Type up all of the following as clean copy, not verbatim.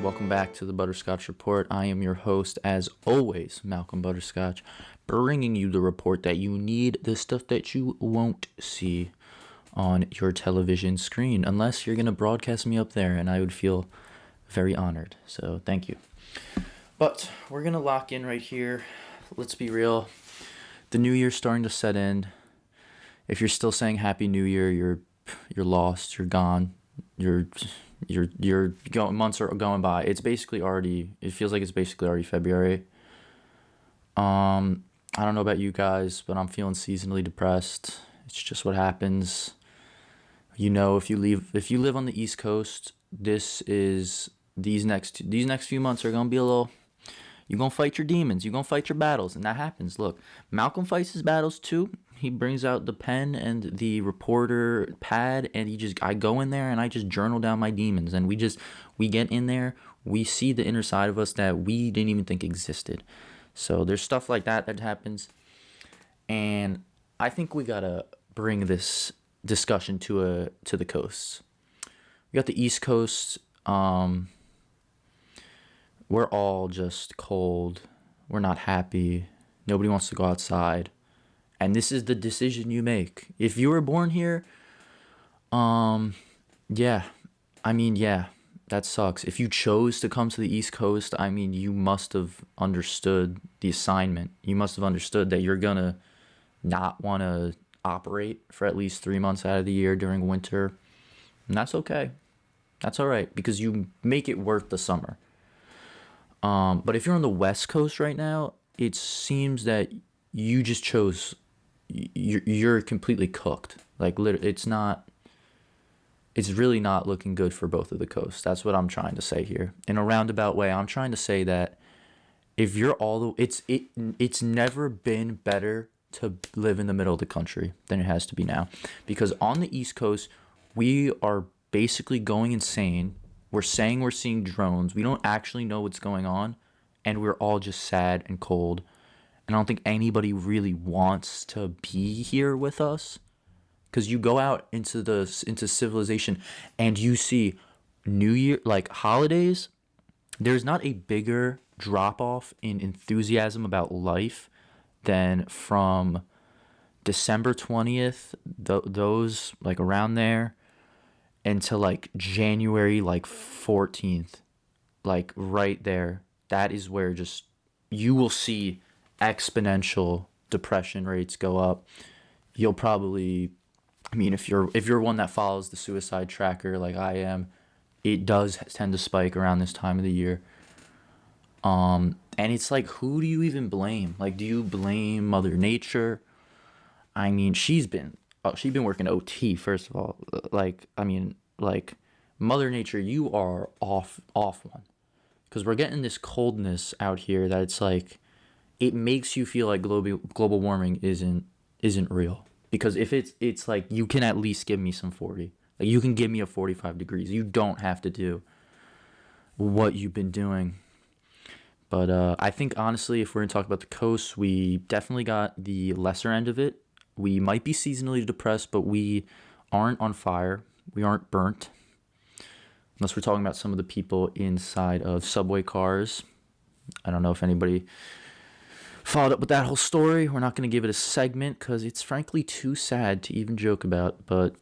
Welcome back to the Butterscotch Report. I am your host, as always, Malcolm Butterscotch, bringing you the report that you need, the stuff that you won't see on your television screen, unless you're going to broadcast me up there, and I would feel very honored. So thank you. But we're going to lock in right here. Let's be real. The new year's starting to set in. If you're still saying Happy New Year, you're lost, you're gone, months are going by. It feels like it's basically already February. I don't know about you guys, but I'm feeling seasonally depressed. It's just what happens. If you live on the East Coast, these next few months are gonna be a little. You're gonna fight your demons. You're gonna fight your battles, and that happens. Look, Malcolm fights his battles too. He brings out the pen and the reporter pad, and I go in there and I just journal down my demons, and we get in there. We see the inner side of us that we didn't even think existed. So there's stuff like that happens, and I think we gotta bring this discussion to the coasts. We got the East Coast. We're all just cold. We're not happy. Nobody wants to go outside. And this is the decision you make. If you were born here, that sucks. If you chose to come to the East Coast, you must have understood the assignment. You must have understood that you're gonna not want to operate for at least 3 months out of the year during winter. And that's okay. That's all right, because you make it worth the summer. But if you're on the West Coast right now, it seems that you just chose. You're completely cooked. Like, literally, it's really not looking good for both of the coasts. That's what I'm trying to say here. In a roundabout way, I'm trying to say that if you're it's never been better to live in the middle of the country than it has to be now. Because on the East Coast, we are basically going insane. We're saying we're seeing drones. We don't actually know what's going on, and we're all just sad and cold. And I don't think anybody really wants to be here with us, because you go out into civilization and you see New Year, like holidays. There's not a bigger drop off in enthusiasm about life than from December 20th, those like around there, until like January 14th, like right there. That is where just you will see exponential depression rates go up. You'll probably, if you're one that follows the suicide tracker like I am, it does tend to spike around this time of the year. And it's like, who do you even blame? Like, do you blame Mother Nature? She's been working OT, first of all. Like Mother Nature, you are off one. Because we're getting this coldness out here that it's like, it makes you feel like global warming isn't real. Because if it's like, you can at least give me some 40. Like, you can give me a 45 degrees. You don't have to do what you've been doing. But I think, honestly, if we're going to talk about the coast, we definitely got the lesser end of it. We might be seasonally depressed, but we aren't on fire. We aren't burnt. Unless we're talking about some of the people inside of subway cars. I don't know if anybody followed up with that whole story. We're not going to give it a segment because it's frankly too sad to even joke about. But,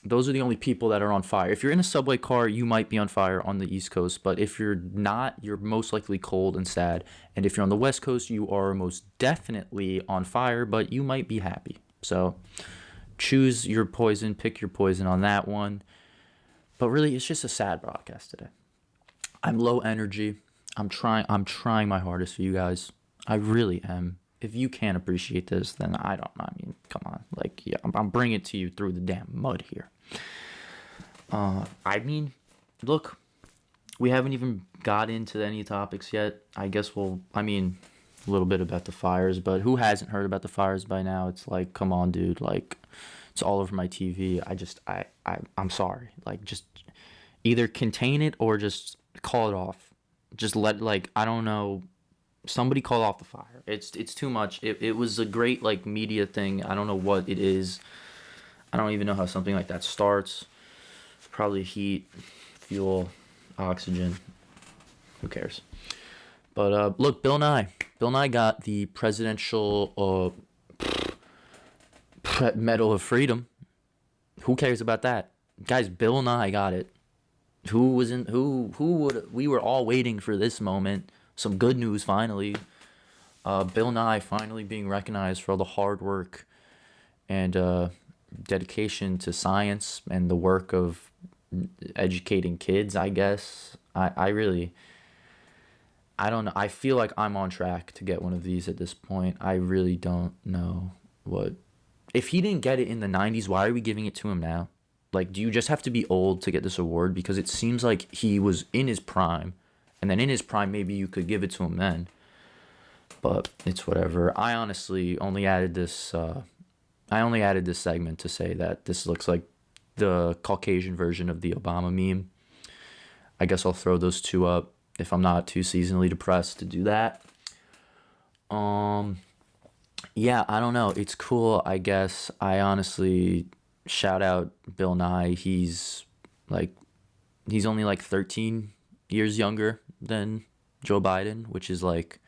those are the only people that are on fire. If you're in a subway car, you might be on fire on the East Coast. But if you're not, you're most likely cold and sad. And if you're on the West Coast, you are most definitely on fire, but you might be happy. So choose your poison, pick your poison on that one. But really, it's just a sad broadcast today. I'm low energy. I'm trying my hardest for you guys. I really am. If you can't appreciate this, then come on. Like, yeah, I'm bringing it to you through the damn mud here. Look, we haven't even got into any topics yet. I guess a little bit about the fires, but who hasn't heard about the fires by now? It's like, come on, dude. Like, it's all over my TV. I'm sorry. Like, just either contain it or just call it off. Just I don't know. Somebody call off the fire. It's too much. It was a great media thing. I don't know what it is. I don't even know how something like that starts. Probably heat, fuel, oxygen. Who cares? But look, Bill Nye. Bill Nye got the Presidential Medal of Freedom. Who cares about that? Guys, Bill Nye got it. Who would we were all waiting for this moment. Some good news finally. Bill Nye finally being recognized for all the hard work and dedication to science and the work of educating kids, I guess. I don't know. I feel like I'm on track to get one of these at this point. I really don't know what. If he didn't get it in the 90s, why are we giving it to him now? Like, do you just have to be old to get this award? Because it seems like he was in his prime. And then in his prime, maybe you could give it to him then. But it's whatever. I honestly only added this. I only added this segment to say that this looks like the Caucasian version of the Obama meme. I guess I'll throw those two up if I'm not too seasonally depressed to do that. Yeah, I don't know. It's cool, I guess. I honestly shout out Bill Nye. He's only like 13 years younger than Joe Biden, which is like,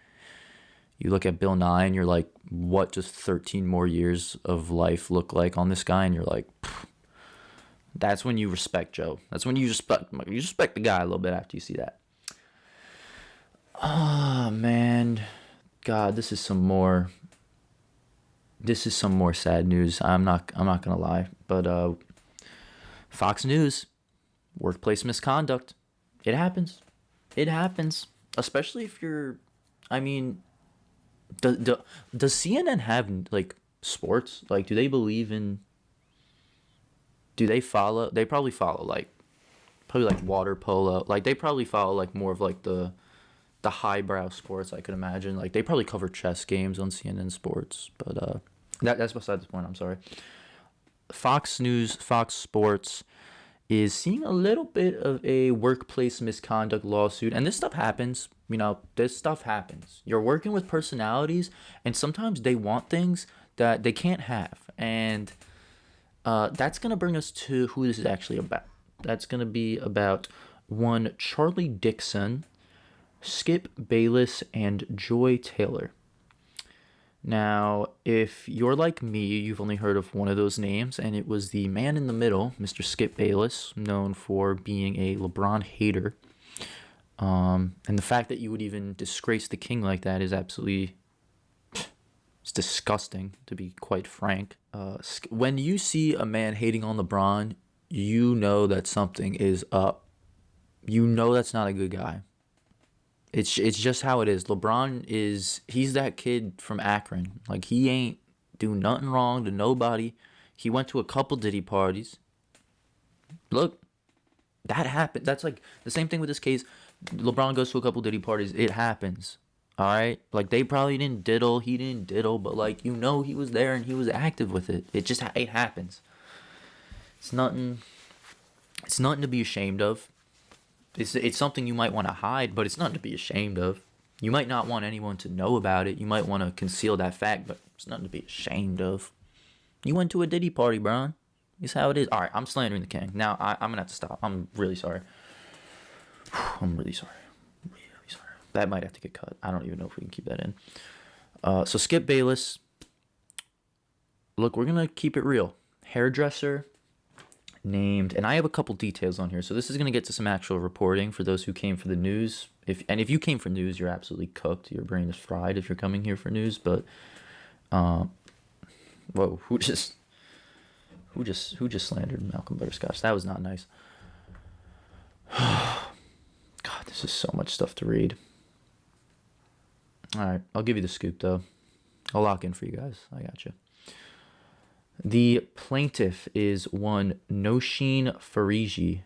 you look at Bill Nye and you're like, what does 13 more years of life look like on this guy? And you're like, that's when you respect Joe. That's when you respect the guy a little bit after you see that. Oh man, God, this is some more sad news. I'm not gonna lie, but Fox News, workplace misconduct. It happens. It happens, especially if you're. I mean, does CNN have like sports? Like, do they believe in? Do they follow? They probably follow probably like water polo. Like they probably follow like more of like the highbrow sports, I could imagine. Like they probably cover chess games on CNN Sports, but that's beside the point. I'm sorry. Fox News, Fox Sports is seeing a little bit of a workplace misconduct lawsuit, and this stuff happens. You know, this stuff happens. You're working with personalities, and sometimes they want things that they can't have, and that's gonna bring us to who this is actually about. That's gonna be about one Charlie Dixon, Skip Bayless, and Joy Taylor. Now, if you're like me, you've only heard of one of those names, and it was the man in the middle, Mr. Skip Bayless, known for being a LeBron hater. And the fact that you would even disgrace the king like that is absolutely, it's disgusting, to be quite frank. When you see a man hating on LeBron, you know that something is up. You know that's not a good guy. It's just how it is. LeBron he's that kid from Akron. Like, he ain't do nothing wrong to nobody. He went to a couple Diddy parties. Look, that happened. That's like the same thing with this case. LeBron goes to a couple Diddy parties. It happens. All right? Like, they probably didn't diddle. He didn't diddle. But, like, you know he was there and he was active with it. It happens. It's nothing to be ashamed of. It's something you might want to hide, but it's nothing to be ashamed of. You might not want anyone to know about it. You might want to conceal that fact, but it's nothing to be ashamed of. You went to a Diddy party, Bron. It's how it is. All right, I'm slandering the king. Now, I'm going to have to stop. I'm really sorry. I'm really sorry. Really sorry. That might have to get cut. I don't even know if we can keep that in. So Skip Bayless. Look, we're going to keep it real. Hairdresser named, and I have a couple details on here, so this is going to get to some actual reporting for those who came for the news. If you came for news, you're absolutely cooked. Your brain is fried if you're coming here for news. But whoa, who just slandered Malcolm Butterscotch? That was not nice. God, this is so much stuff to read. All right, I'll give you the scoop though. I'll lock in for you guys. I got you. The plaintiff is one Noshin Fariji.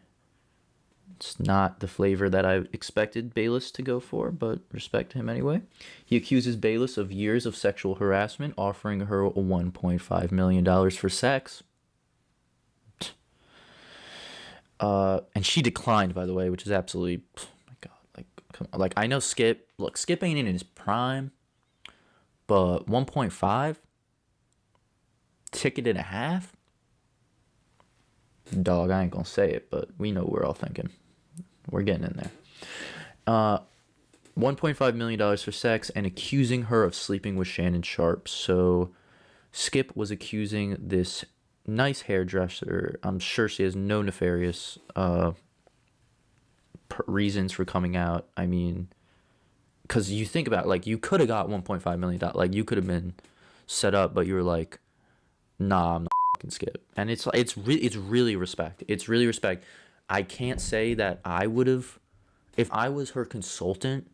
It's not the flavor that I expected Bayless to go for, but respect to him anyway. He accuses Bayless of years of sexual harassment, offering her $1.5 million for sex. And she declined, by the way, which is absolutely, oh my God, like I know Skip. Look, Skip ain't in his prime, but 1.5. Ticket and a half? Dog, I ain't gonna say it, but we know what we're all thinking. We're getting in there. $1.5 million for sex and accusing her of sleeping with Shannon Sharpe. So Skip was accusing this nice hairdresser. I'm sure she has no nefarious reasons for coming out. I mean, because you think about it, like, you could have got $1.5 million. Like, you could have been set up, but you were like, nah, I'm not fucking Skip. And it's really respect. It's really respect. I can't say that I would have, if I was her consultant,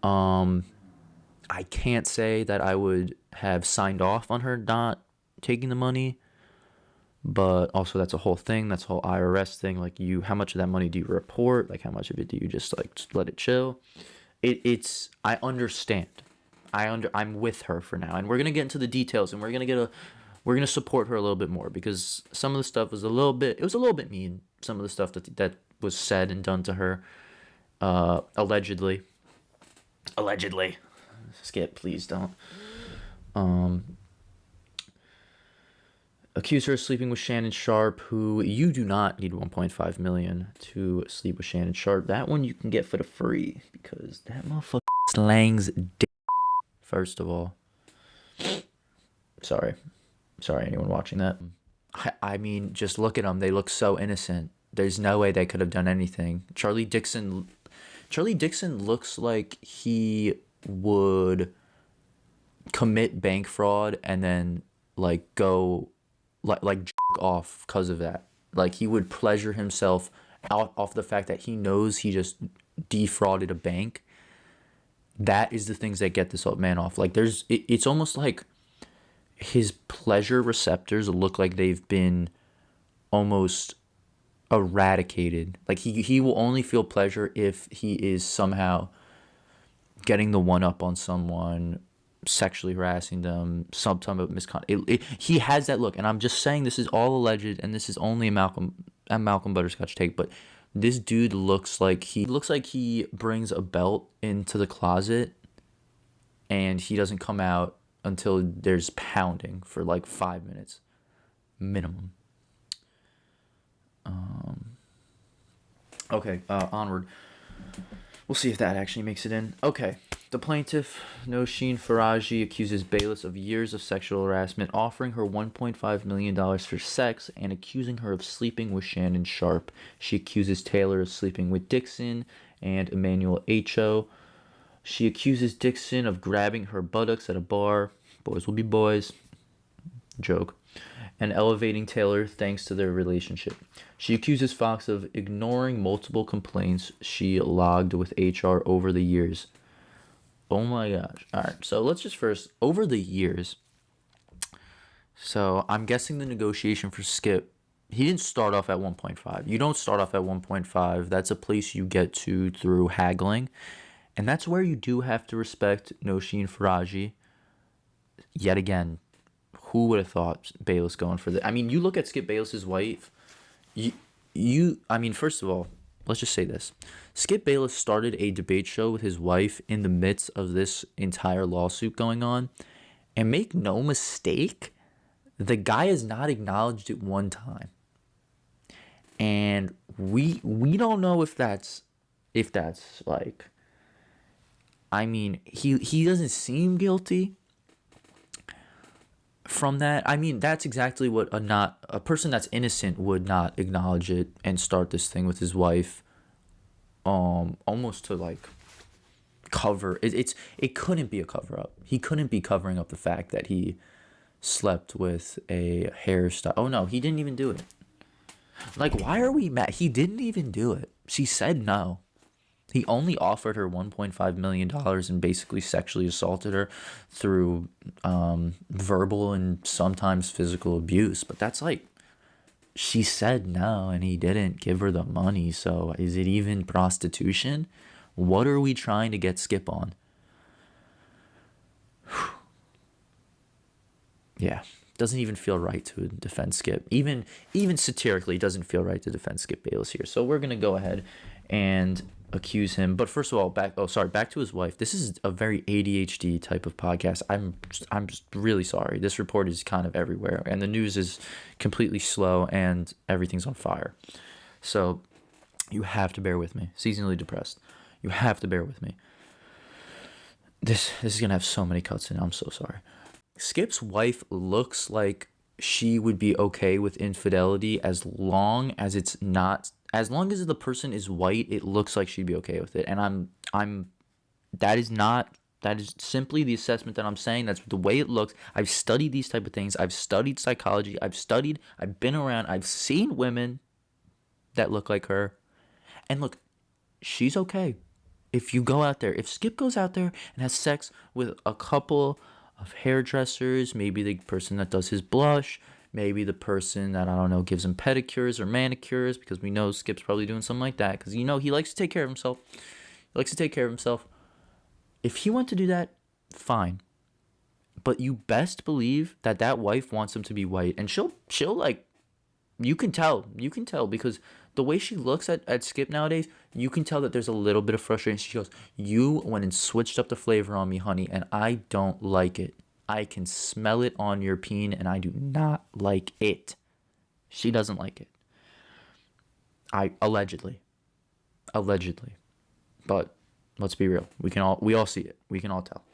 I can't say that I would have signed off on her not taking the money, but also that's a whole thing. That's a whole IRS thing. Like, how much of that money do you report? Like, how much of it do you just let it chill? I understand. I'm with her for now, and we're gonna get into the details, and we're gonna support her a little bit more, because some of the stuff was a little bit mean. Some of the stuff that was said and done to her, allegedly. Skip, please don't. Accuse her of sleeping with Shannon Sharpe, who you do not need $1.5 million to sleep with Shannon Sharpe. That one you can get for the free, because that motherfucker slangs dick. First of all, sorry anyone watching that. I mean, just look at them. They look so innocent. There's no way they could have done anything. Charlie Dixon looks like he would commit bank fraud and then go jerk off because of that. Like, he would pleasure himself out off the fact that he knows he just defrauded a bank. That is the things that get this man off. Like, it's almost like his pleasure receptors look like they've been almost eradicated. Like, he will only feel pleasure if he is somehow getting the one up on someone, sexually harassing them, some type of misconduct. He has that look, and I'm just saying this is all alleged, and this is only a Malcolm Butterscotch take, but this dude looks like he brings a belt into the closet, and he doesn't come out until there's pounding for 5 minutes minimum. Okay, onward. We'll see if that actually makes it in. Okay, the plaintiff, Nosheen Faraji, accuses Bayless of years of sexual harassment, offering her $1.5 million for sex, and accusing her of sleeping with Shannon Sharpe. She accuses Taylor of sleeping with Dixon and Emmanuel H.O. She accuses Dixon of grabbing her buttocks at a bar. Boys will be boys. Joke. And elevating Taylor thanks to their relationship. She accuses Fox of ignoring multiple complaints she logged with HR over the years. Oh my gosh. All right, so let's just first, over the years. So I'm guessing the negotiation for Skip, he didn't start off at 1.5. You don't start off at 1.5. That's a place you get to through haggling. And that's where you do have to respect Nosheen Faraji. Yet again, who would have thought Bayless going for that? I mean, you look at Skip Bayless's wife. I mean, first of all, let's just say this. Skip Bayless started a debate show with his wife in the midst of this entire lawsuit going on. And make no mistake, the guy has not acknowledged it one time. And we don't know if that's I mean, he doesn't seem guilty from that. I mean, that's exactly what a person that's innocent would not acknowledge it and start this thing with his wife, almost to cover it. It couldn't be a cover up. He couldn't be covering up the fact that he slept with a hairstyle. Oh no, he didn't even do it. Why are we mad? He didn't even do it. She said no. He only offered her $1.5 million and basically sexually assaulted her through verbal and sometimes physical abuse. But that's she said no and he didn't give her the money. So is it even prostitution? What are we trying to get Skip on? Yeah, doesn't even feel right to defend Skip. Even satirically, it doesn't feel right to defend Skip Bayless here. So we're going to go ahead and accuse him. But first of all, back to his wife. This is a very ADHD type of podcast. I'm just really sorry. This report is kind of everywhere, and the news is completely slow, and everything's on fire. So you have to bear with me. Seasonally depressed. You have to bear with me. This is gonna have so many cuts in it. I'm so sorry. Skip's wife looks like she would be okay with infidelity as long as it's not, as long as the person is white, it looks like she'd be okay with it. And I'm that is not, that is simply the assessment that I'm saying. That's the way it looks. I've studied these type of things. I've studied psychology. I've been around, I've seen women that look like her. And look, she's okay. If you go out there, if Skip goes out there and has sex with a couple of hairdressers, maybe the person that does his blush, maybe the person that, I don't know, gives him pedicures or manicures, because we know Skip's probably doing something like that, because, you know, he likes to take care of himself. He likes to take care of himself. If he wants to do that, fine. But you best believe that that wife wants him to be white. And she'll like, you can tell because the way she looks at Skip nowadays, you can tell that there's a little bit of frustration. She goes, you went and switched up the flavor on me, honey, and I don't like it. I can smell it on your peen, and I do not like it. She doesn't like it. Allegedly. But let's be real. We all see it. We can all tell.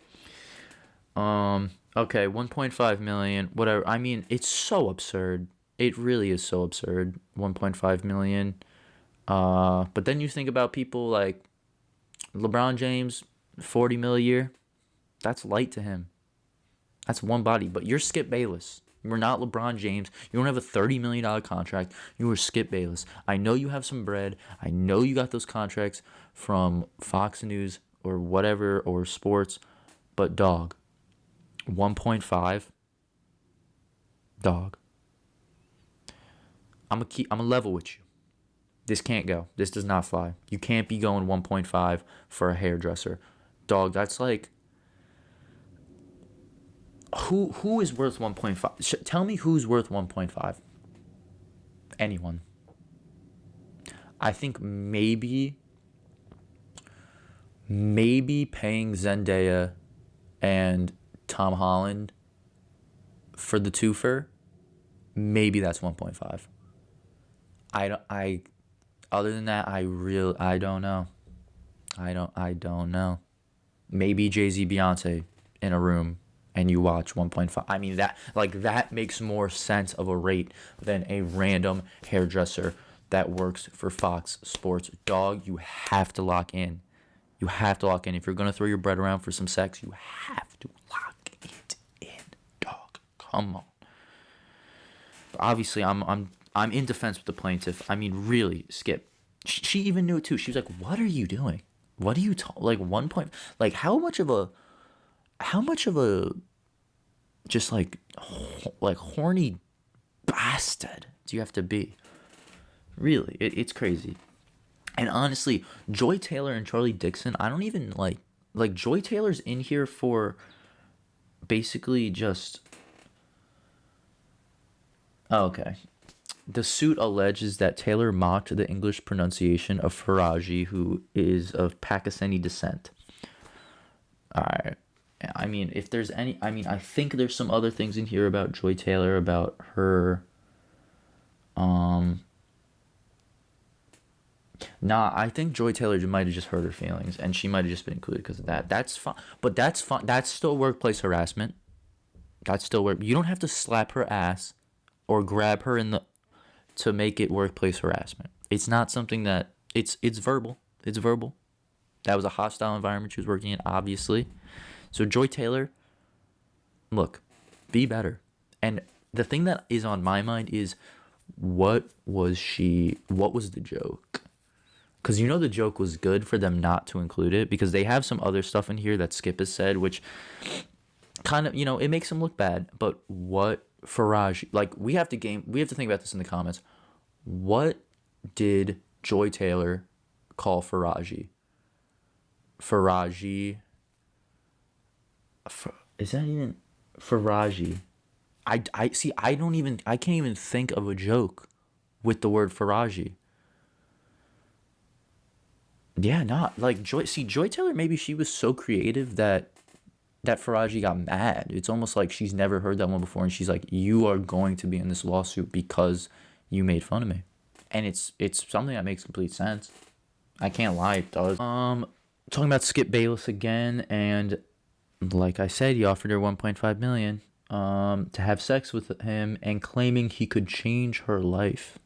Okay, 1.5 million, whatever. I mean, it's so absurd. It really is so absurd. 1.5 million. But then you think about people like LeBron James, 40 mil a year. That's light to him. That's one body. But you're Skip Bayless. You're not LeBron James. You don't have a $30 million contract. You are Skip Bayless. I know you have some bread. I know you got those contracts from Fox News or whatever, or sports. But dog, 1.5, dog. I'm gonna level with you. This can't go. This does not fly. You can't be going 1.5 for a hairdresser. Dog, that's like, who is worth 1.5? Tell me who's worth 1.5. Anyone. I think maybe paying Zendaya and Tom Holland for the twofer, maybe that's 1.5. Other than that, I don't know. I don't know. Maybe Jay-Z, Beyonce in a room and you watch 1.5. I mean, that makes more sense of a rate than a random hairdresser that works for Fox Sports. Dog, you have to lock in. You have to lock in. If you're going to throw your bread around for some sex, you have to lock it in, dog. Come on. But obviously, I'm in defense with the plaintiff. I mean, really, Skip. She even knew it too. She was like, "What are you doing? What are you like 1 point? Like how much of a just like horny bastard do you have to be? Really, it's crazy." And honestly, Joy Taylor and Charlie Dixon, I don't even like Joy Taylor's in here for basically just. Oh, okay. The suit alleges that Taylor mocked the English pronunciation of Faraji, who is of Pakistani descent. Alright. I mean, if there's any, I mean, I think there's some other things in here about Joy Taylor, about her, Nah, I think Joy Taylor might have just hurt her feelings, and she might have just been included because of that. That's fine, but that's fine. That's still workplace harassment. That's still work. You don't have to slap her ass or grab her to make it workplace harassment. It's not something that it's verbal. It's verbal. That was a hostile environment she was working in, obviously. So Joy Taylor, look, be better. And the thing that is on my mind is, what was the joke? Because you know the joke was good for them not to include it, because they have some other stuff in here that Skip has said, which kind of, it makes them look bad. But what Faraji, we have to think about this in the comments. What did Joy Taylor call Faraji? Is that even Faraji? I see. I can't even think of a joke with the word Faraji. Yeah, not like Joy. See, Joy Taylor, maybe she was so creative that Faraji got mad. It's almost like she's never heard that one before, and she's like, "You are going to be in this lawsuit because you made fun of me," and it's something that makes complete sense. I can't lie, it does. talking about Skip Bayless again, and like I said, he offered her 1.5 million to have sex with him and claiming he could change her life.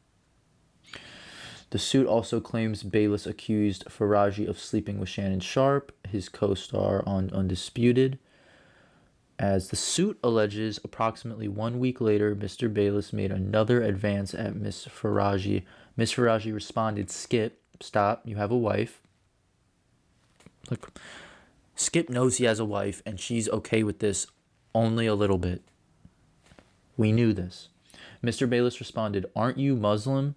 The suit also claims Bayless accused Faraji of sleeping with Shannon Sharpe, his co-star on Undisputed. As the suit alleges, approximately 1 week later, Mr. Bayless made another advance at Miss Faraji. Miss Faraji responded, "Skip, stop, you have a wife." Look, Skip knows he has a wife, and she's okay with this only a little bit. We knew this. Mr. Bayless responded, "Aren't you Muslim?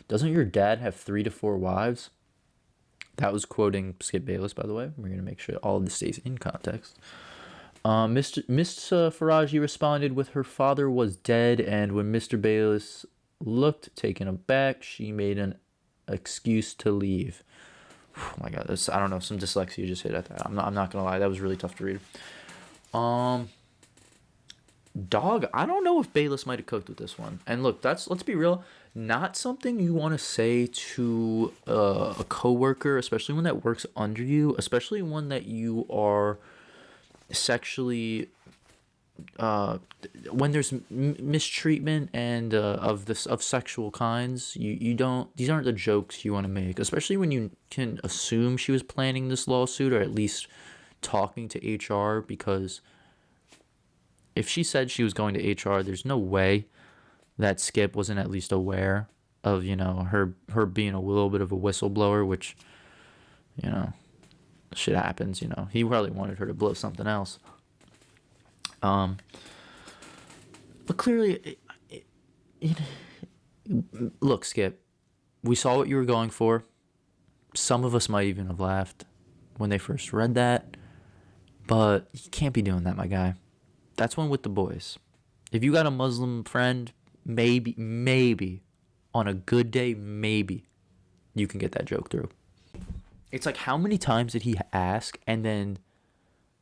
Doesn't your dad have 3 to 4 wives?" That was quoting Skip Bayless, by the way. We're going to make sure all of this stays in context. Miss Faraji responded with her father was dead, and when Mr. Bayless looked taken aback, she made an excuse to leave. Oh my god, I don't know, some dyslexia just hit at that. I'm not gonna lie, that was really tough to read. Dog, I don't know if Bayless might have cooked with this one. And look, let's be real, not something you want to say to a coworker, especially one that works under you, especially one that you are sexually when there's mistreatment and of sexual kinds, you don't, these aren't the jokes you want to make, especially when you can assume she was planning this lawsuit or at least talking to HR, because if she said she was going to HR, there's no way that Skip wasn't at least aware of, her being a little bit of a whistleblower, which, shit happens, He probably wanted her to blow something else. But clearly, look, Skip, we saw what you were going for. Some of us might even have laughed when they first read that, but you can't be doing that, my guy. That's one with the boys. If you got a Muslim friend, maybe, on a good day, maybe you can get that joke through. It's like, how many times did he ask, and then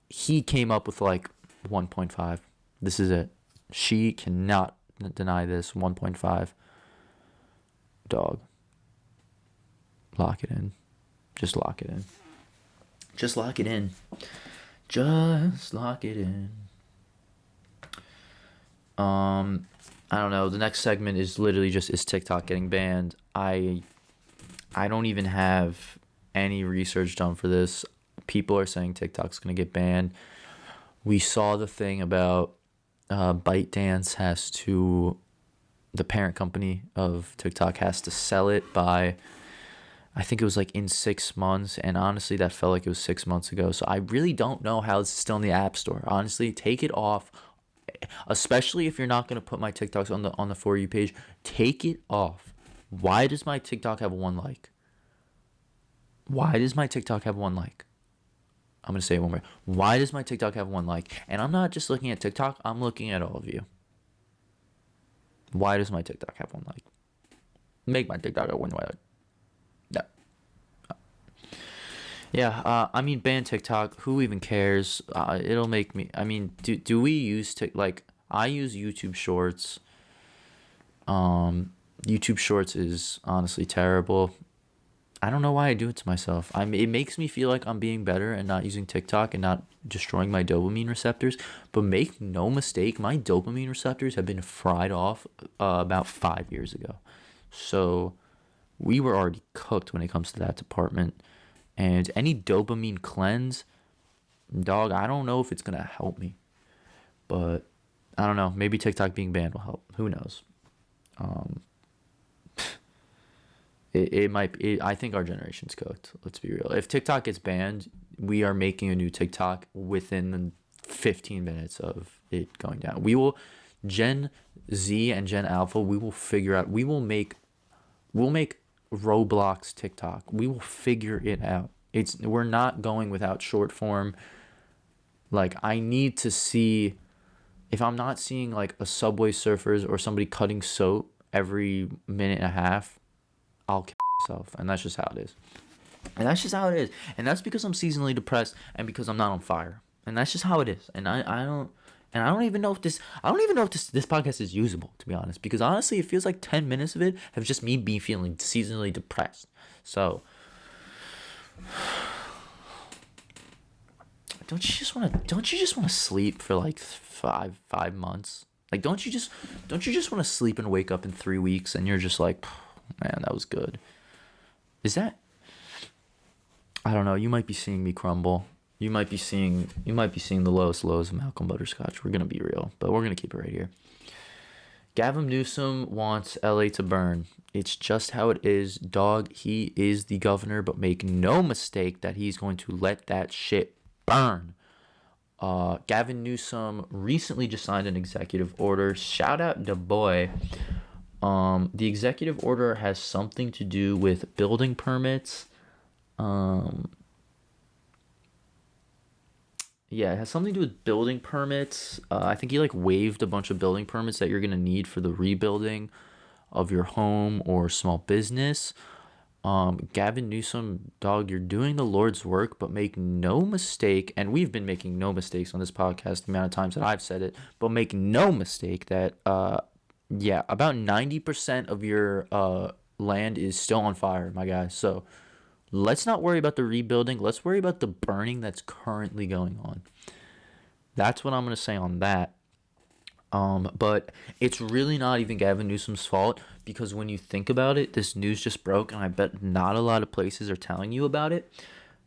he came up with like 1.5. This is it. She cannot deny this. 1.5. Dog. Lock it in. Just lock it in. Just lock it in. Just lock it in. I don't know. The next segment is literally just, is TikTok getting banned? I don't even have any research done for this. People are saying TikTok's gonna get banned. We saw the thing about ByteDance has to, the parent company of TikTok has to sell it by, I think it was like in 6 months, and honestly that felt like it was 6 months ago. So I really don't know how it's still in the App Store. Honestly, take it off, especially if you're not going to put my TikToks on the For You page. Take it off. Why does my TikTok have 1 like? Why does my TikTok have 1 like? I'm going to say it one more. Why does my TikTok have 1 like? And I'm not just looking at TikTok, I'm looking at all of you. Why does my TikTok have 1 like? Make my TikTok have 1 like. No. Yeah, ban TikTok. Who even cares? It'll make me, do we use I use YouTube Shorts. YouTube Shorts is honestly terrible. I don't know why I do it to myself. It makes me feel like I'm being better and not using TikTok and not destroying my dopamine receptors. But make no mistake, my dopamine receptors have been fried off about 5 years ago. So we were already cooked when it comes to that department. And any dopamine cleanse, dog, I don't know if it's going to help me. But I don't know. Maybe TikTok being banned will help. Who knows? It might. I think our generation's cooked. Let's be real. If TikTok gets banned, we are making a new TikTok within 15 minutes of it going down. We will, Gen Z and Gen Alpha, we will figure out. We'll make Roblox TikTok. We will figure it out. We're not going without short form. Like, I need to see, if I'm not seeing like a Subway Surfers or somebody cutting soap every minute and a half, I'll kill myself. And that's just how it is. And that's because I'm seasonally depressed and because I'm not on fire. And that's just how it is. And I don't even know if this podcast is usable, to be honest, because honestly it feels like 10 minutes of it have just me feeling seasonally depressed. So don't you just want to sleep for like 5 months? Like, don't you just want to sleep and wake up in 3 weeks and you're just like, man, that was good. Is that? I don't know. You might be seeing me crumble. You might be seeing the lowest lows of Malcolm Butterscotch. We're gonna be real, but we're gonna keep it right here. Gavin Newsom wants LA to burn. It's just how it is, dog. He is the governor, but make no mistake that he's going to let that shit burn. Gavin Newsom recently just signed an executive order. Shout out the boy. The executive order has something to do with building permits. Yeah, it has something to do with building permits. I think he like waived a bunch of building permits that you're gonna need for the rebuilding of your home or small business. Gavin Newsom, dog, you're doing the Lord's work, but make no mistake, and we've been making no mistakes on this podcast, the amount of times that I've said it, but make no mistake that, yeah, about 90% of your land is still on fire, my guy. So let's not worry about the rebuilding. Let's worry about the burning that's currently going on. That's what I'm going to say on that. But it's really not even Gavin Newsom's fault, because when you think about it, this news just broke, and I bet not a lot of places are telling you about it.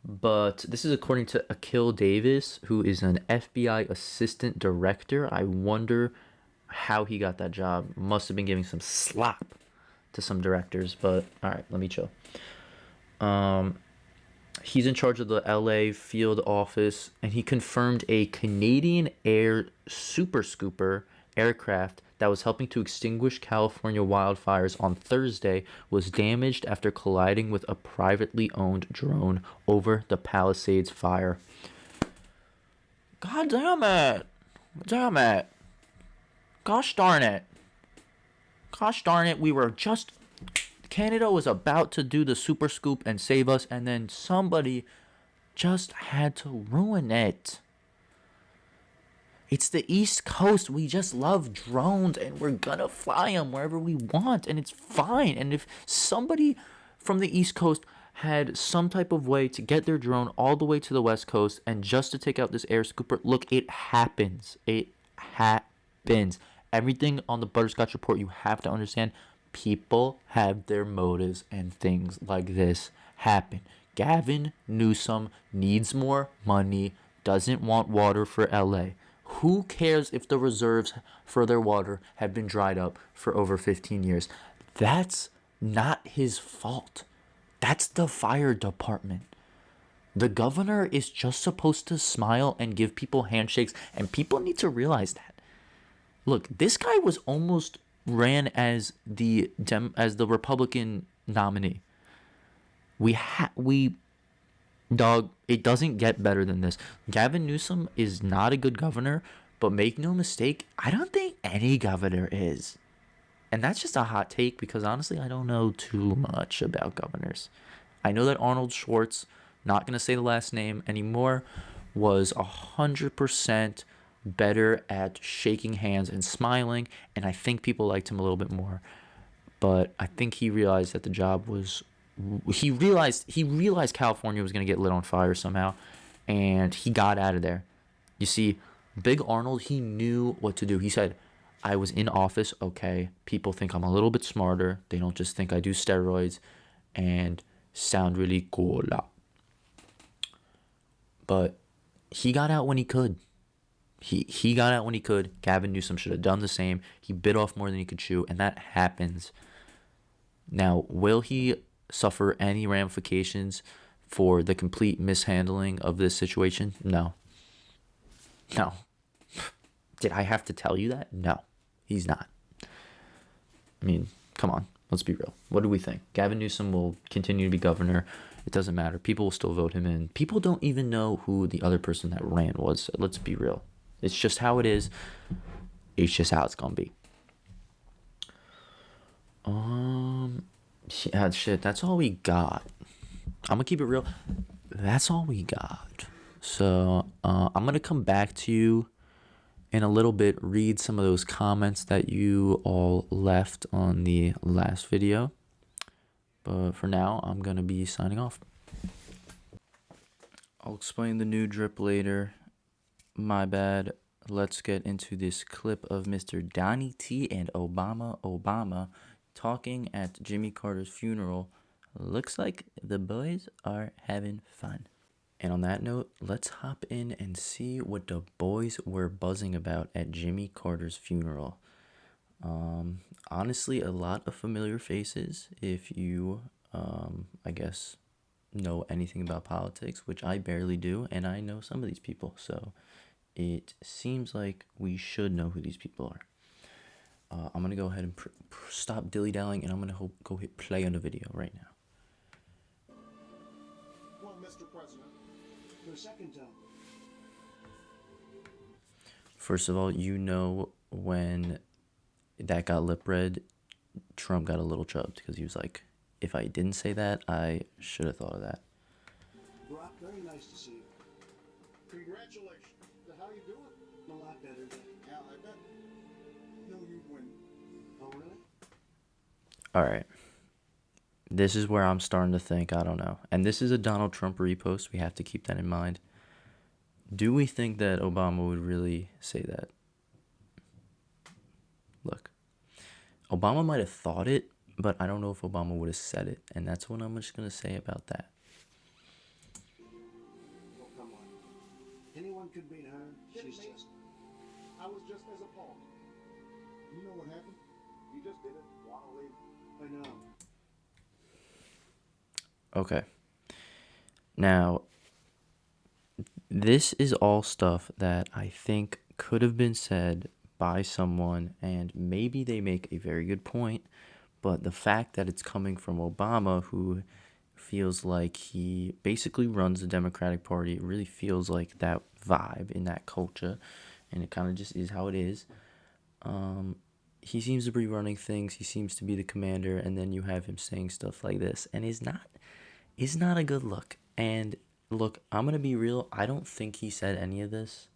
But this is according to Akil Davis, who is an FBI assistant director. I wonder how he got that job. Must have been giving some slop to some directors, but all right, let me chill. He's in charge of the LA field office, and he confirmed a Canadian Air Super Scooper aircraft that was helping to extinguish California wildfires on Thursday was damaged after colliding with a privately owned drone over the Palisades fire. God damn it. Damn it. Gosh darn it. Gosh darn it, Canada was about to do the super scoop and save us, and then somebody just had to ruin it. It's the East Coast. We just love drones, and we're gonna fly them wherever we want, and it's fine. And if somebody from the East Coast had some type of way to get their drone all the way to the West Coast and just to take out this air scooper, look, it happens. It happens. Everything on the Butterscotch Report, you have to understand, people have their motives, and things like this happen. Gavin Newsom needs more money, doesn't want water for LA. Who cares if the reserves for their water have been dried up for over 15 years? That's not his fault. That's the fire department. The governor is just supposed to smile and give people handshakes, and people need to realize that. Look, this guy was almost ran as the Republican nominee. Dog, it doesn't get better than this. Gavin Newsom is not a good governor, but make no mistake, I don't think any governor is. And that's just a hot take, because honestly, I don't know too much about governors. I know that Arnold Schwartz, not going to say the last name anymore, was 100% better at shaking hands and smiling, and I think people liked him a little bit more. But I think he realized that the job was... He realized California was going to get lit on fire somehow, and he got out of there. You see, Big Arnold, he knew what to do. He said, I was in office, okay, people think I'm a little bit smarter. They don't just think I do steroids and sound really cool. But he got out when he could. He got out when he could. Gavin Newsom should have done the same. He bit off more than he could chew, and that happens. Now, will he suffer any ramifications for the complete mishandling of this situation? No. Did I have to tell you that? No, he's not. I mean, come on, let's be real. What do we think? Gavin Newsom will continue to be governor. It doesn't matter. People will still vote him in. People don't even know who the other person that ran was. Let's be real. It's just how it is. It's just how it's gonna be. Yeah, shit, that's all we got. I'm gonna keep it real. That's all we got. So I'm gonna come back to you in a little bit, read some of those comments that you all left on the last video. But for now, I'm gonna be signing off. I'll explain the new drip later. My bad. Let's get into this clip of Mr. Donnie T and Obama talking at Jimmy Carter's funeral. Looks like the boys are having fun. And on that note, let's hop in and see what the boys were buzzing about at Jimmy Carter's funeral. Honestly, a lot of familiar faces if you, I guess, know anything about politics, which I barely do, and I know some of these people, so it seems like we should know who these people are. I'm going to go ahead and stop dilly-dallying, and I'm going to go hit play on the video right now. Well, Mr. President, your second time. First of all, you know when that got lip read, Trump got a little chubbed because he was like, if I didn't say that, I should have thought of that. Brock, very nice to see you. Congratulations. How you doing? A lot better than. Yeah, I bet. No, you win. Oh, really? All right. This is where I'm starting to think, I don't know. And this is a Donald Trump repost. We have to keep that in mind. Do we think that Obama would really say that? Look, Obama might have thought it, but I don't know if Obama would have said it. And that's what I'm just going to say about that. Oh, come on. Anyone could beat her. She's just. I was just as appalled. You know what happened? You just didn't want to leave. I know. Okay. Now, this is all stuff that I think could have been said by someone, and maybe they make a very good point, but the fact that it's coming from Obama, who feels like he basically runs the Democratic Party, it really feels like that vibe in that culture, and it kind of just is how it is. He seems to be running things, he seems to be the commander, and then you have him saying stuff like this, and it's not a good look. And look, I'm gonna be real, I don't think he said any of this.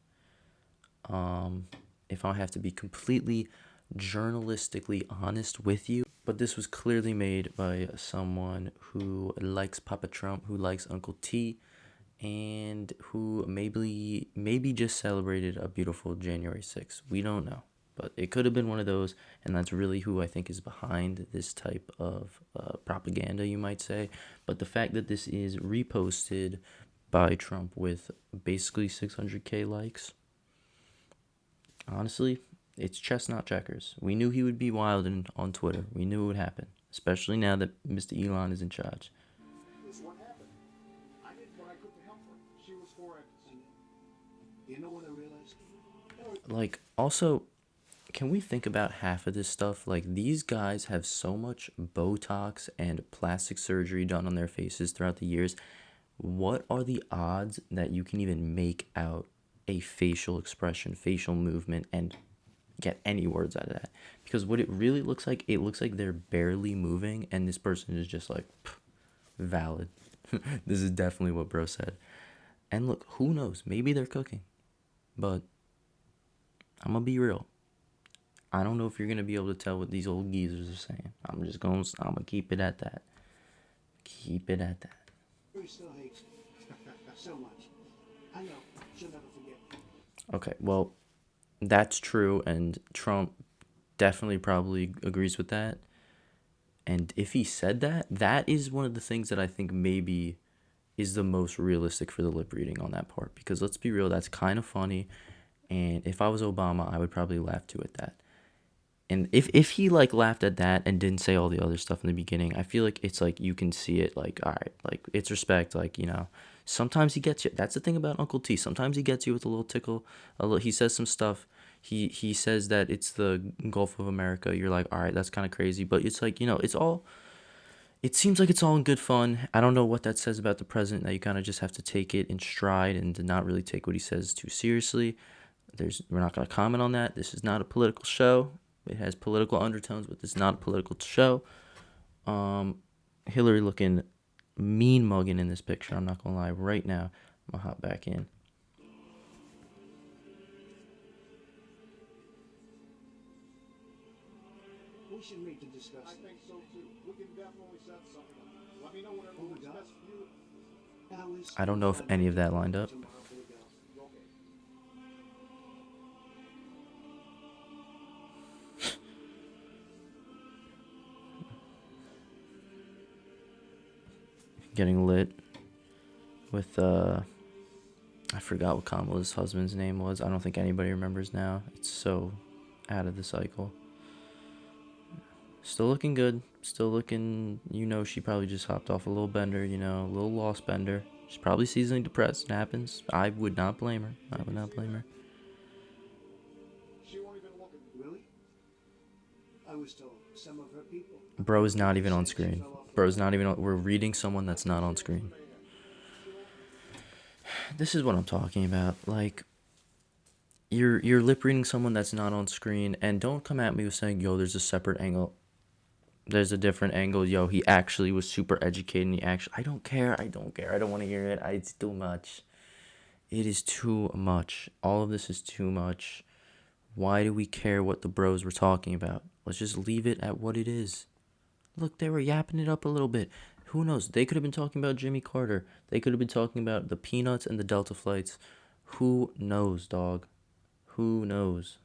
If I have to be completely journalistically honest with you, but this was clearly made by someone who likes Papa Trump, who likes Uncle T, and who maybe just celebrated a beautiful January 6th. We don't know, but it could have been one of those, and that's really who I think is behind this type of propaganda, you might say. But the fact that this is reposted by Trump with basically 600K likes, honestly, it's chess, not checkers. We knew he would be wild on Twitter. We knew it would happen, especially now that Mr. Elon is in charge. This is what happened. I did what I could to help her. She was 4 inches. You know what I realized? Like, also, can we think about half of this stuff? Like, these guys have so much Botox and plastic surgery done on their faces throughout the years. What are the odds that you can even make out a facial expression, facial movement, and get any words out of that? Because what it really looks like, it looks like they're barely moving, and this person is just like, valid. This is definitely what bro said. And look, who knows? Maybe they're cooking. But I'm gonna be real. I don't know if you're gonna be able to tell what these old geezers are saying. I'm gonna keep it at that. Keep it at that. He still hates me. So much. I know. She'll never forget. Okay, well, that's true, and Trump definitely probably agrees with that. And if he said that, that is one of the things that I think maybe is the most realistic for the lip reading on that part. Because let's be real, that's kind of funny. And if I was Obama, I would probably laugh too at that. And if he like laughed at that and didn't say all the other stuff in the beginning, I feel like it's like you can see it like, all right, like it's respect, like, you know, sometimes he gets you. That's the thing about Uncle T. Sometimes he gets you with a little tickle. He says some stuff. He says that it's the Gulf of America. You're like, all right, that's kind of crazy, but it's like, you know, it seems like it's all in good fun. I don't know what that says about the president, that you kind of just have to take it in stride and to not really take what he says too seriously. We're not going to comment on that. This is not a political show. It has political undertones, but this is not a political show. Hillary looking mean mugging in this picture. I'm not gonna lie. Right now, I'm gonna hop back in. We should meet to discuss. I think so too. We can definitely set something up. Let me know whatever Oh, my works God. best for you. Alice I don't will know if find any her of that tomorrow- lined up. tomorrow for the bell. Getting lit with I forgot what Kamala's husband's name was. I don't think anybody remembers now. It's so out of the cycle. Still looking good. Still looking, she probably just hopped off a little bender, a little lost bender. She's probably seasonally depressed. It happens. I would not blame her. I would not blame her. She won't even look at me. Really? I was told some of her people. Bro is not even on said she screen. fell off the Bro's bed. not even on. We're reading someone that's not on screen. This is what I'm talking about. Like, you're lip reading someone that's not on screen, and don't come at me with saying, yo, there's a separate angle. There's a different angle. Yo, he actually was super educated, and I don't care. I don't want to hear it. It's too much. It is too much. All of this is too much. Why do we care what the bros were talking about? Let's just leave it at what it is. Look, they were yapping it up a little bit. Who knows? They could have been talking about Jimmy Carter. They could have been talking about the Peanuts and the Delta flights. Who knows, dog? Who knows?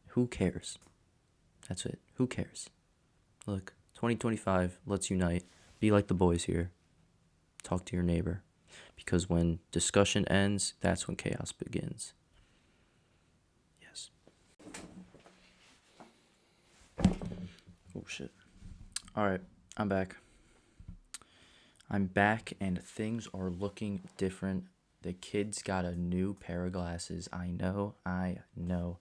Who cares? That's it. Who cares? Look, 2025, let's unite. Be like the boys here. Talk to your neighbor. Because when discussion ends, that's when chaos begins. Yes. Oh, shit. Alright, I'm back. I'm back, and things are looking different. The kids got a new pair of glasses. I know.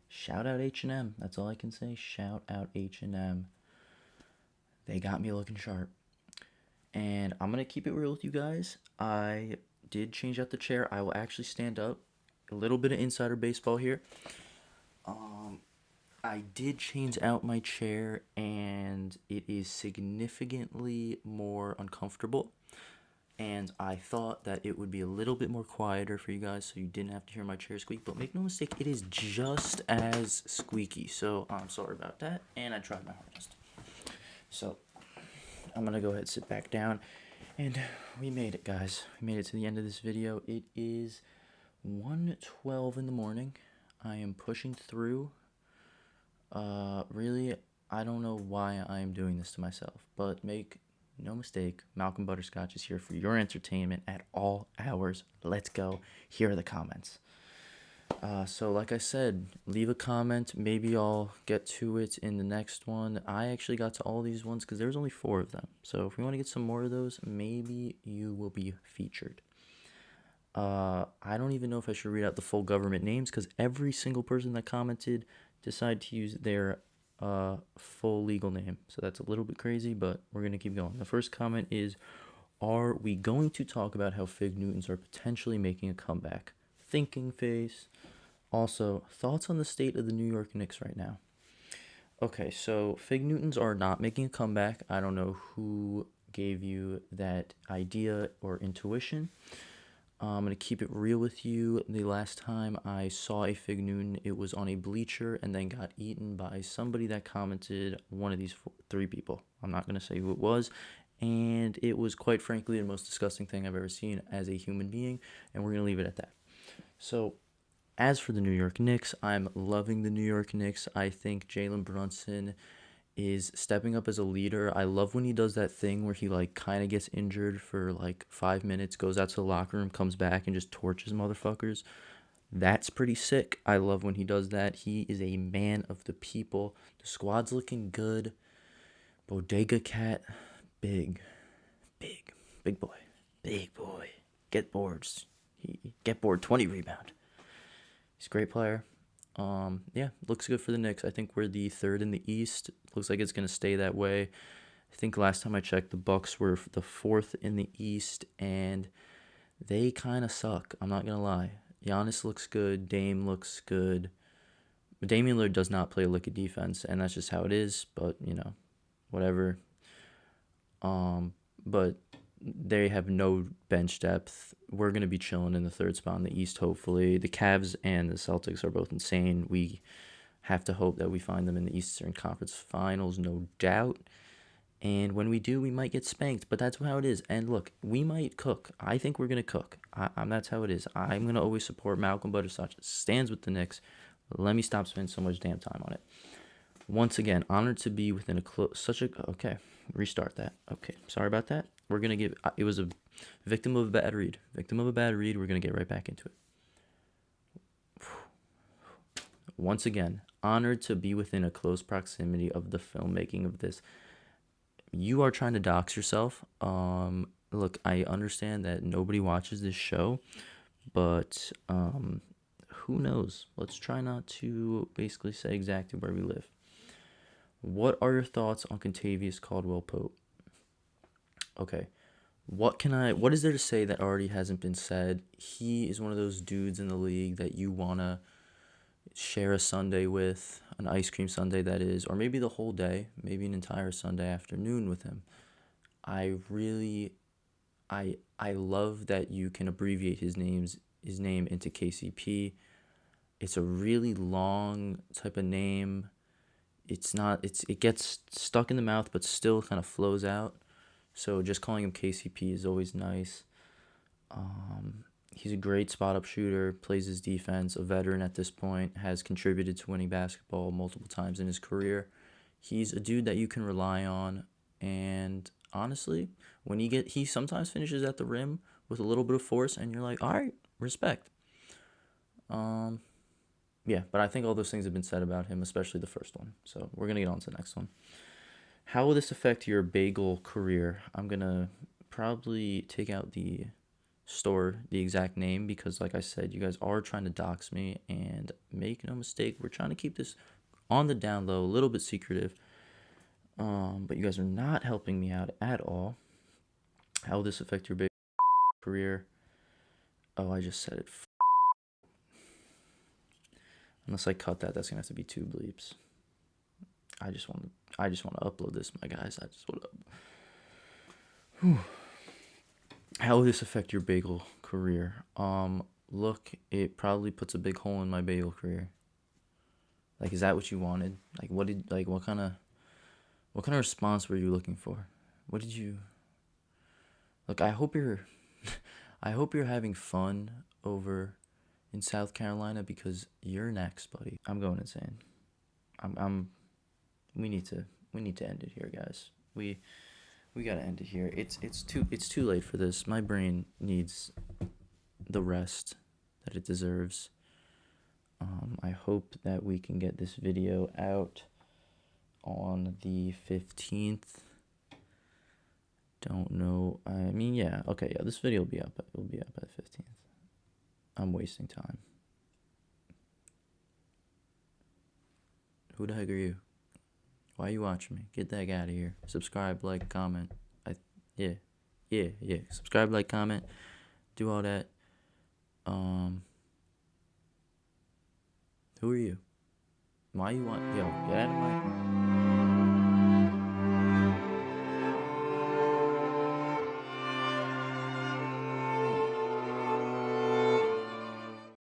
Shout out H&M. That's all I can say. Shout out H&M. They got me looking sharp. And I'm going to keep it real with you guys. I did change out the chair. I will actually stand up. A little bit of insider baseball here. I did change out my chair, and it is significantly more uncomfortable. And I thought that it would be a little bit more quieter for you guys, so you didn't have to hear my chair squeak. But make no mistake, it is just as squeaky. So I'm sorry about that, and I tried my hardest. So I'm gonna go ahead and sit back down, and we made it, guys. We made it to the end of this video. It is 1:12 in the morning. I am pushing through. Really, I don't know why I am doing this to myself, but make no mistake, Malcolm Butterscotch is here for your entertainment at all hours. Let's go. Here are the comments. So like I said, leave a comment. Maybe I'll get to it in the next one. I actually got to all these ones because there's only 4 of them. So if we want to get some more of those, maybe you will be featured. I don't even know if I should read out the full government names because every single person that commented decided to use their full legal name. So that's a little bit crazy, but we're going to keep going. The first comment is, are we going to talk about how Fig Newtons are potentially making a comeback? Thinking face. Also, thoughts on the state of the New York Knicks right now? Okay, so Fig Newtons are not making a comeback. I don't know who gave you that idea or intuition. I'm going to keep it real with you. The last time I saw a Fig Newton, it was on a bleacher and then got eaten by somebody that commented, one of these 3 people. I'm not going to say who it was. And it was, quite frankly, the most disgusting thing I've ever seen as a human being. And we're going to leave it at that. So, as for the New York Knicks, I'm loving the New York Knicks. I think Jalen Brunson is stepping up as a leader. I love when he does that thing where he kind of gets injured for 5 minutes, goes out to the locker room, comes back and just torches motherfuckers. That's pretty sick. I love when he does that. He is a man of the people. The squad's looking good. Bodega Cat, big boy. Get boards. Get board 20 rebound. He's a great player. Yeah, looks good for the Knicks. I think we're the 3rd in the East. Looks like it's going to stay that way. I think last time I checked, the Bucks were the 4th in the East, and they kind of suck. I'm not going to lie. Giannis looks good. Dame looks good. But Damian Lillard does not play a lick of defense, and that's just how it is. But, whatever. But they have no bench depth. We're going to be chilling in the 3rd spot in the East, hopefully. The Cavs and the Celtics are both insane. We have to hope that we find them in the Eastern Conference Finals, no doubt. And when we do, we might get spanked, but that's how it is. And look, we might cook. I think we're gonna cook. That's how it is. I'm gonna always support Malcolm Butterscotch. Stands with the Knicks. Let me stop spending so much damn time on it. Once again, honored to be within a okay. Restart that. Okay, sorry about that. We're gonna give. It was a victim of a bad read. Victim of a bad read. We're gonna get right back into it. Once again, honored to be within a close proximity of the filmmaking of this. You are trying to dox yourself. Look, I understand that nobody watches this show, but who knows? Let's try not to basically say exactly where we live. What are your thoughts on Contavious Caldwell-Pope? Okay. What is there to say that already hasn't been said? He is one of those dudes in the league that you wanna share a Sunday with, an ice cream Sunday that is, or maybe the whole day, maybe an entire Sunday afternoon with him. I love that you can abbreviate his name into KCP. It's a really long type of name. It gets stuck in the mouth but still kind of flows out. So just calling him KCP is always nice. He's a great spot-up shooter, plays his defense, a veteran at this point, has contributed to winning basketball multiple times in his career. He's a dude that you can rely on, and honestly, he sometimes finishes at the rim with a little bit of force, and you're like, all right, respect. Yeah, but I think all those things have been said about him, especially the first one. So we're going to get on to the next one. How will this affect your bagel career? I'm going to probably take out the exact name, because like I said, you guys are trying to dox me, and make no mistake, we're trying to keep this on the down low, a little bit secretive. But you guys are not helping me out at all. How will this affect your bagel career? Oh, I just said it. Unless I cut that, that's gonna have to be 2 bleeps. I just want to upload this, my guys. I just want to. How will this affect your bagel career? Look, it probably puts a big hole in my bagel career. Like, is that what you wanted? Like, what kind of response were you looking for? What did you? Look, I hope you're having fun over in South Carolina, because you're next, buddy. I'm going insane. We need to end it here, guys. We gotta end it here. It's too late for this. My brain needs the rest that it deserves. I hope that we can get this video out on the 15th. Don't know. I mean, yeah. Okay, yeah. This video will be up. It will be up by the 15th. I'm wasting time. Who the heck are you? Why are you watching me? Get the heck out of here. Subscribe, like, comment. Yeah. Subscribe, like, comment. Do all that. Who are you? Why you want? Yo, get out of my.